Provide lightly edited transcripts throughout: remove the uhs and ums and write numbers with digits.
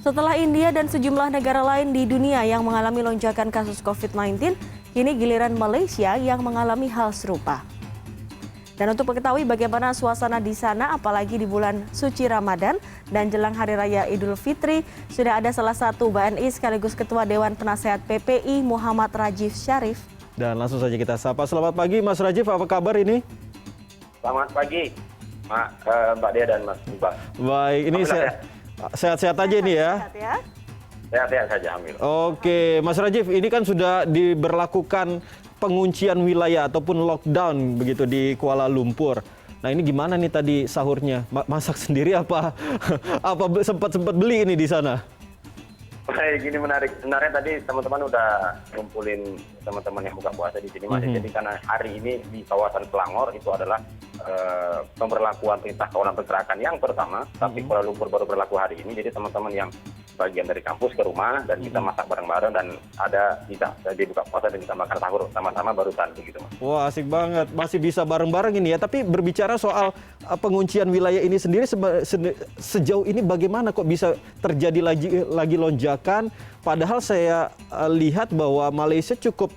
Setelah India dan sejumlah negara lain di dunia yang mengalami lonjakan kasus COVID-19, kini giliran Malaysia yang mengalami hal serupa. Dan untuk mengetahui bagaimana suasana di sana, apalagi di bulan suci Ramadan dan jelang Hari Raya Idul Fitri, sudah ada salah satu WNI sekaligus Ketua Dewan Penasehat PPI Muhammad Rajif Syarif. Dan langsung saja kita sapa. Selamat pagi Mas Rajif, apa kabar ini? Selamat pagi, Mbak Dea dan Mas Iqbal. Baik, ini sehat-sehat aja nih ya? Sehat-sehat saja, alhamdulillah. Oke, Mas Rajif, ini kan sudah diberlakukan penguncian wilayah ataupun lockdown begitu di Kuala Lumpur. Nah ini gimana nih tadi sahurnya? Masak sendiri apa sempat beli ini di sana? Baik, ini menarik. Sebenarnya tadi teman-teman udah ngumpulin teman-teman yang buka puasa di sini, Mas. Jadi karena hari ini di kawasan Selangor itu adalah pemberlakuan perintah kawalan pergerakan yang pertama, tapi Kuala Lumpur baru berlaku hari ini. Jadi teman-teman yang bagian dari kampus ke rumah dan kita masak bareng-bareng dan ada bisa dibuka puasa dan kita makan sahur sama-sama barusan begitu, Mas. Wah, asik banget. Masih bisa bareng-bareng ini ya. Tapi berbicara soal penguncian wilayah ini sendiri sejauh ini bagaimana kok bisa terjadi lagi lonjakan? Padahal saya lihat bahwa Malaysia cukup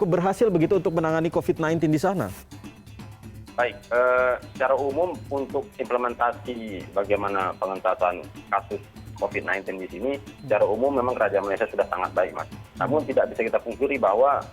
berhasil begitu untuk menangani COVID-19 di sana. Baik, secara umum untuk implementasi bagaimana pengentasan kasus COVID-19 di sini, secara umum memang Kerajaan Malaysia sudah sangat baik, Mas. Namun tidak bisa kita pungkiri bahwa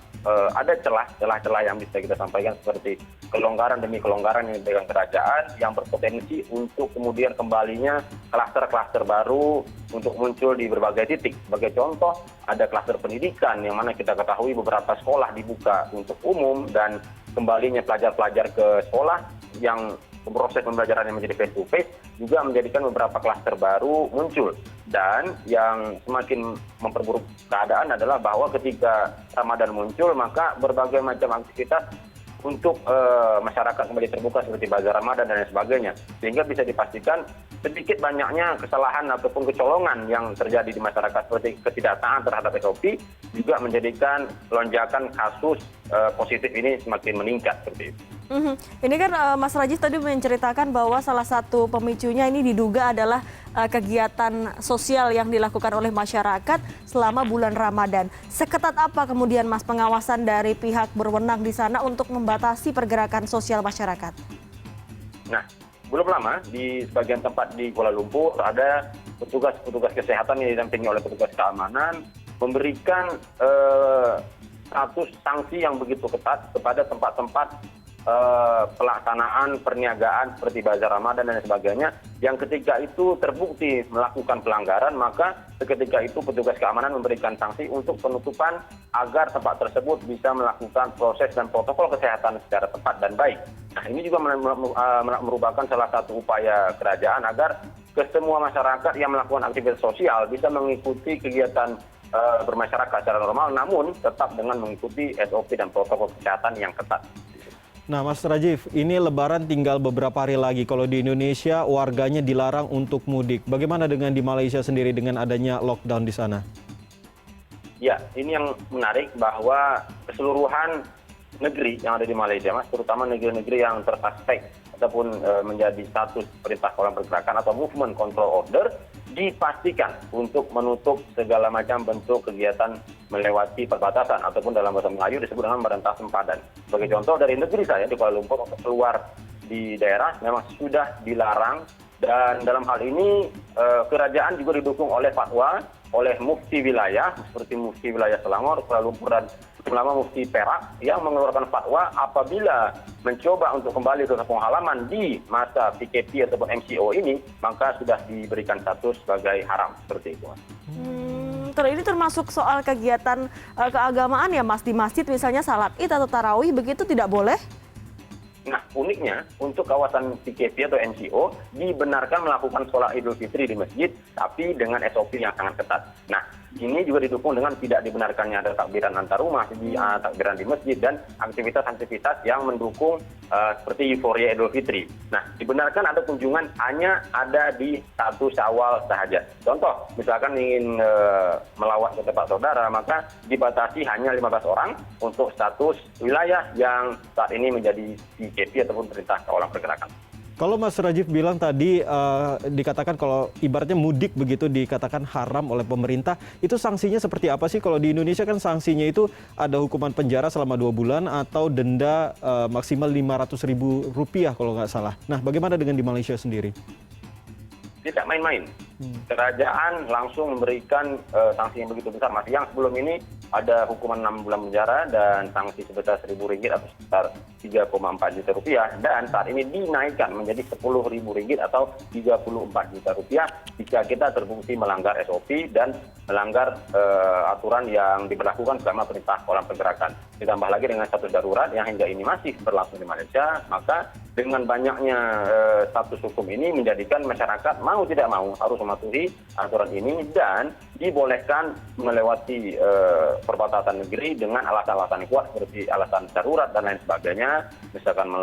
ada celah-celah yang bisa kita sampaikan seperti kelonggaran demi kelonggaran yang diberikan kerajaan yang berpotensi untuk kemudian kembalinya klaster-klaster baru untuk muncul di berbagai titik. Sebagai contoh, ada klaster pendidikan yang mana kita ketahui beberapa sekolah dibuka untuk umum dan kembalinya pelajar-pelajar ke sekolah yang proses pembelajaran yang menjadi face to face juga menjadikan beberapa klaster baru muncul. Dan yang semakin memperburuk keadaan adalah bahwa ketika Ramadan muncul maka berbagai macam aktivitas untuk masyarakat kembali terbuka seperti bazar Ramadan dan lain sebagainya. Sehingga bisa dipastikan sedikit banyaknya kesalahan ataupun kecolongan yang terjadi di masyarakat seperti ketidaktaatan terhadap SOP juga menjadikan lonjakan kasus positif ini semakin meningkat seperti itu. Ini kan Mas Rajif tadi menceritakan bahwa salah satu pemicunya ini diduga adalah kegiatan sosial yang dilakukan oleh masyarakat selama bulan Ramadan. Seketat apa kemudian Mas pengawasan dari pihak berwenang di sana untuk membatasi pergerakan sosial masyarakat? Nah, belum lama di sebagian tempat di Kuala Lumpur ada petugas kesehatan yang didampingi oleh petugas keamanan memberikan status sanksi yang begitu ketat kepada tempat-tempat pelaksanaan perniagaan seperti bazar Ramadan dan sebagainya yang ketika itu terbukti melakukan pelanggaran maka ketika itu petugas keamanan memberikan sanksi untuk penutupan agar tempat tersebut bisa melakukan proses dan protokol kesehatan secara tepat dan baik. Nah ini juga merupakan salah satu upaya kerajaan agar ke semua masyarakat yang melakukan aktivitas sosial bisa mengikuti kegiatan bermasyarakat secara normal namun tetap dengan mengikuti SOP dan protokol kesehatan yang ketat. Nah Mas Rajif, ini Lebaran tinggal beberapa hari lagi. Kalau di Indonesia warganya dilarang untuk mudik. Bagaimana dengan di Malaysia sendiri dengan adanya lockdown di sana? Ya, ini yang menarik bahwa keseluruhan negeri yang ada di Malaysia, Mas, terutama negeri-negeri yang tersuspek ataupun menjadi status perintah kawalan pergerakan atau movement control order, dipastikan untuk menutup segala macam bentuk kegiatan melewati perbatasan ataupun dalam bahasa Melayu disebut dengan merentah sempadan. Sebagai contoh dari negeri saya di Kuala Lumpur untuk keluar di daerah memang sudah dilarang dan dalam hal ini kerajaan juga didukung oleh fatwa oleh mufti wilayah seperti mufti wilayah Selangor, Kuala Lumpur dan ulama mufti Perak yang mengeluarkan fatwa apabila mencoba untuk kembali ke kampung halaman di masa PKP ataupun MCO ini maka sudah diberikan status sebagai haram seperti itu. Ini termasuk soal kegiatan keagamaan ya Mas, di masjid misalnya salat Id atau tarawih begitu tidak boleh? Nah uniknya untuk kawasan PKP atau MCO dibenarkan melakukan sholat Idul Fitri di masjid tapi dengan SOP yang sangat ketat. Nah ini juga didukung dengan tidak dibenarkannya ada takbiran antar rumah, takbiran di masjid dan aktivitas-aktivitas yang mendukung seperti euforia Idul Fitri. Nah, dibenarkan ada kunjungan hanya ada di 1 Syawal saja. Contoh, misalkan ingin melawat ke tempat saudara, maka dibatasi hanya 15 orang untuk status wilayah yang saat ini menjadi PKP ataupun perintah kawalan pergerakan. Kalau Mas Rajif bilang tadi dikatakan kalau ibaratnya mudik begitu dikatakan haram oleh pemerintah, itu sanksinya seperti apa sih? Kalau di Indonesia kan sanksinya itu ada hukuman penjara selama 2 bulan atau denda maksimal Rp500.000 kalau nggak salah. Nah, bagaimana dengan di Malaysia sendiri? Tidak main-main. Kerajaan langsung memberikan sanksi yang begitu besar, Mas. Yang sebelum ini ada hukuman 6 bulan penjara dan sanksi sebesar Rp1.000 atau sekitar 3,4 juta rupiah, dan saat ini dinaikkan menjadi Rp10.000 atau 34 juta rupiah jika kita terbukti melanggar SOP dan melanggar aturan yang diberlakukan selama perintah kolam pergerakan. Ditambah lagi dengan status darurat yang hingga ini masih berlangsung di Malaysia, maka dengan banyaknya status hukum ini menjadikan masyarakat mau tidak mau harus mematuhi aturan ini dan dibolehkan melewati perbatasan negeri dengan alasan-alasan yang kuat seperti alasan darurat dan lain sebagainya. Misalkan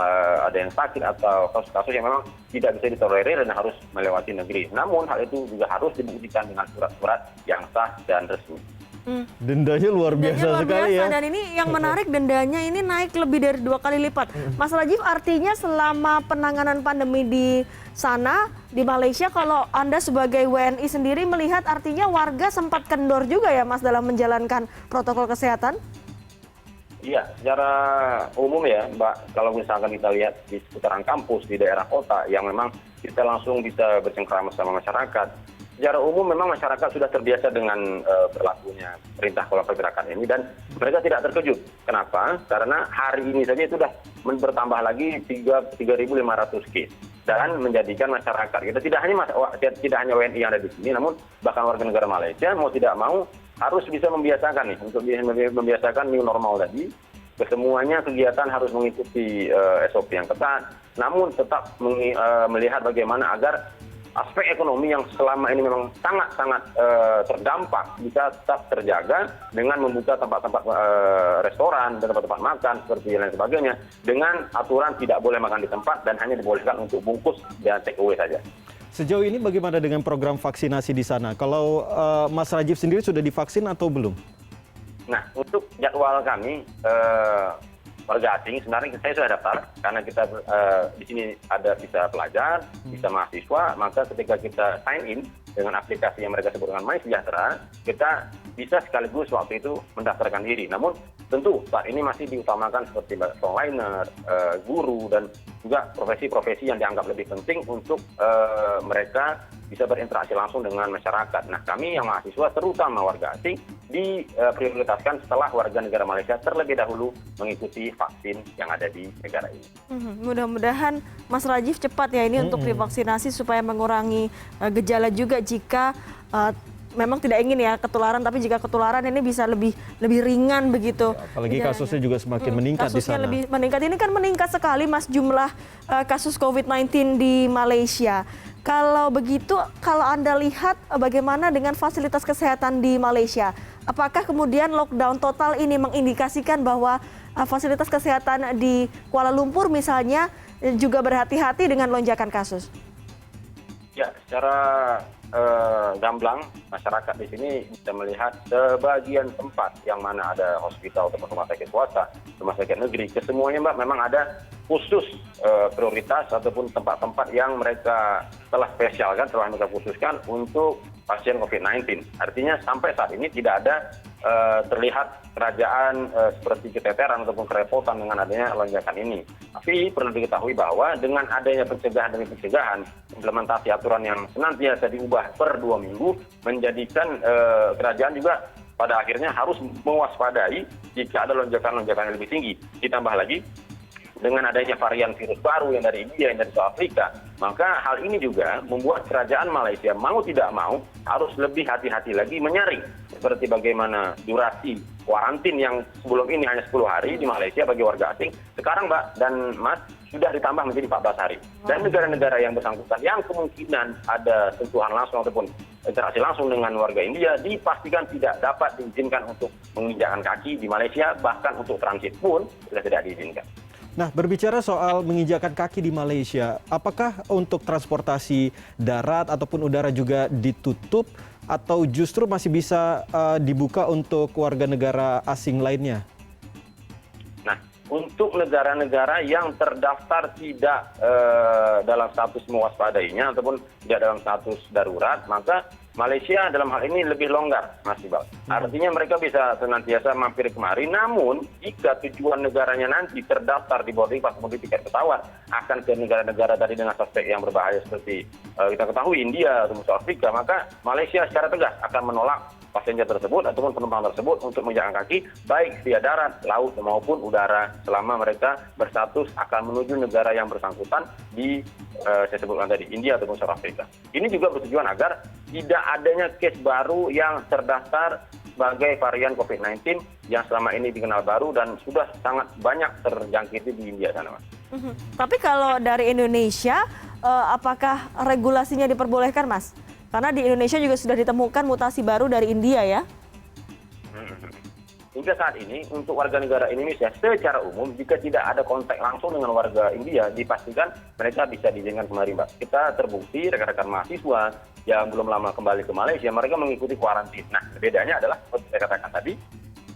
ada yang sakit atau kasus-kasus yang memang tidak bisa ditolerir dan harus melewati negeri. Namun hal itu juga harus dibuktikan dengan surat-surat yang sah dan resmi. Dendanya luar biasa sekali ya. Dan ini yang menarik, dendanya ini naik lebih dari 2 kali lipat. Mas Rajif, artinya selama penanganan pandemi di sana, di Malaysia, kalau Anda sebagai WNI sendiri melihat artinya warga sempat kendor juga ya Mas dalam menjalankan protokol kesehatan? Iya, secara umum ya Mbak, kalau misalkan kita lihat di seputaran kampus, di daerah kota yang memang kita langsung bisa bercengkrama sama masyarakat, secara umum memang masyarakat sudah terbiasa dengan berlakunya perintah kolam pergerakan ini dan mereka tidak terkejut. Kenapa? Karena hari ini saja itu sudah bertambah lagi 3.500 case dan menjadikan masyarakat kita tidak hanya WNI yang ada di sini, namun bahkan warga negara Malaysia mau tidak mau harus bisa membiasakan nih untuk membiasakan new normal tadi. Kesemuanya kegiatan harus mengikuti SOP yang ketat, namun tetap melihat bagaimana agar aspek ekonomi yang selama ini memang sangat-sangat terdampak bisa tetap terjaga dengan membuka tempat-tempat restoran dan tempat-tempat makan seperti lain sebagainya dengan aturan tidak boleh makan di tempat dan hanya dibolehkan untuk bungkus dan take away saja. Sejauh ini bagaimana dengan program vaksinasi di sana? Kalau Mas Rajif sendiri sudah divaksin atau belum? Nah, untuk jadwal kami warga asing sebenarnya saya sudah daftar karena kita di sini ada bisa pelajar, bisa mahasiswa, maka ketika kita sign in dengan aplikasi yang mereka sebut dengan MySejahtera, kita bisa sekaligus waktu itu mendaftarkan diri. Namun tentu saat ini masih diutamakan seperti frontliner, guru dan juga profesi-profesi yang dianggap lebih penting untuk mereka bisa berinteraksi langsung dengan masyarakat. Nah, kami yang mahasiswa terutama warga asing diprioritaskan setelah warga negara Malaysia terlebih dahulu mengikuti vaksin yang ada di negara ini. Mudah-mudahan Mas Rajif cepat ya ini untuk divaksinasi supaya mengurangi gejala juga jika memang tidak ingin ya ketularan, tapi jika ketularan ini bisa lebih ringan begitu. Ya, apalagi kasusnya juga semakin meningkat di sana. Kasusnya lebih meningkat. Ini kan meningkat sekali Mas jumlah kasus COVID-19 di Malaysia. Kalau begitu, kalau Anda lihat bagaimana dengan fasilitas kesehatan di Malaysia? Apakah kemudian lockdown total ini mengindikasikan bahwa fasilitas kesehatan di Kuala Lumpur misalnya juga berhati-hati dengan lonjakan kasus? Ya, secara gamblang masyarakat di sini bisa melihat sebagian tempat yang mana ada hospital atau rumah sakit swasta, rumah sakit negeri, kesemuanya Mbak memang ada khusus prioritas ataupun tempat-tempat yang mereka telah spesialkan, telah mereka khususkan untuk pasien COVID-19. Artinya sampai saat ini tidak ada terlihat kerajaan seperti keteteran ataupun kerepotan dengan adanya lonjakan ini. Tapi perlu diketahui bahwa dengan adanya pencegahan demi pencegahan, implementasi aturan yang senantiasa diubah per 2 minggu, menjadikan kerajaan juga pada akhirnya harus mewaspadai jika ada lonjakan-lonjakan yang lebih tinggi. Ditambah lagi, dengan adanya varian virus baru yang dari India, yang dari South Afrika, maka hal ini juga membuat kerajaan Malaysia mau tidak mau harus lebih hati-hati lagi menyaring seperti bagaimana durasi kuarantin yang sebelum ini hanya 10 hari di Malaysia bagi warga asing, sekarang Mbak dan Mas sudah ditambah menjadi 14 hari. Dan negara-negara yang bersangkutan yang kemungkinan ada sentuhan langsung ataupun interaksi langsung dengan warga India dipastikan tidak dapat diizinkan untuk menginjakkan kaki di Malaysia, bahkan untuk transit pun sudah tidak diizinkan. Nah, berbicara soal menginjakkan kaki di Malaysia, apakah untuk transportasi darat ataupun udara juga ditutup atau justru masih bisa dibuka untuk warga negara asing lainnya? Nah, untuk negara-negara yang terdaftar tidak dalam status mewaspadainya ataupun tidak dalam status darurat, maka Malaysia dalam hal ini lebih longgar, Mas Iqbal. Artinya mereka bisa senantiasa mampir kemari, namun jika tujuan negaranya nanti terdaftar di boarding pass kemudian tiket pesawat akan ke negara-negara tadi dengan suspek yang berbahaya seperti kita ketahui India atau South Afrika, maka Malaysia secara tegas akan menolak passenger tersebut ataupun penumpang tersebut untuk menjalan kaki baik via darat, laut maupun udara selama mereka berstatus akan menuju negara yang bersangkutan di saya sebutkan tadi India ataupun South Africa. Ini juga bertujuan agar tidak adanya case baru yang terdaftar sebagai varian COVID-19 yang selama ini dikenal baru dan sudah sangat banyak terjangkiti di India sana, Mas. Tapi kalau dari Indonesia, apakah regulasinya diperbolehkan, Mas? Karena di Indonesia juga sudah ditemukan mutasi baru dari India ya? Hingga saat ini untuk warga negara Indonesia secara umum jika tidak ada kontak langsung dengan warga India dipastikan mereka bisa diizinkan kembali, Mbak. Kita terbukti rekan-rekan mahasiswa yang belum lama kembali ke Malaysia mereka mengikuti kuarantina. Nah, bedanya adalah seperti saya katakan tadi,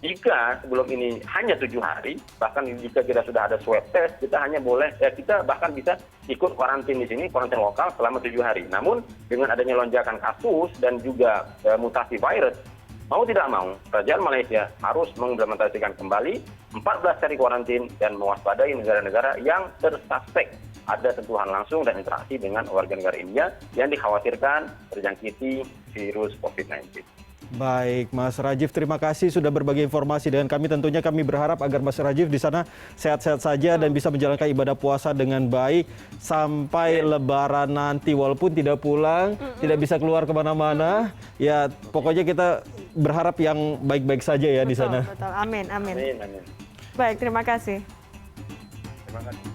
jika sebelum ini hanya 7 hari, bahkan jika kita sudah ada swab test, kita hanya boleh, kita bahkan bisa ikut kuarantin di sini, kuarantin lokal selama 7 hari. Namun dengan adanya lonjakan kasus dan juga mutasi virus, mau tidak mau, kerajaan Malaysia harus mengimplementasikan kembali 14 hari kuarantin dan mewaspadai negara-negara yang tersuspek ada sentuhan langsung dan interaksi dengan warga negara India yang dikhawatirkan terjangkiti virus COVID-19. Baik, Mas Rajiv, terima kasih sudah berbagi informasi dengan kami. Tentunya kami berharap agar Mas Rajiv di sana sehat-sehat saja dan bisa menjalankan ibadah puasa dengan baik sampai Lebaran nanti. Walaupun tidak pulang, tidak bisa keluar kemana-mana, ya pokoknya kita berharap yang baik-baik saja ya di sana. Betul, amin, amin. Amin, amin. Baik, terima kasih. Terima kasih.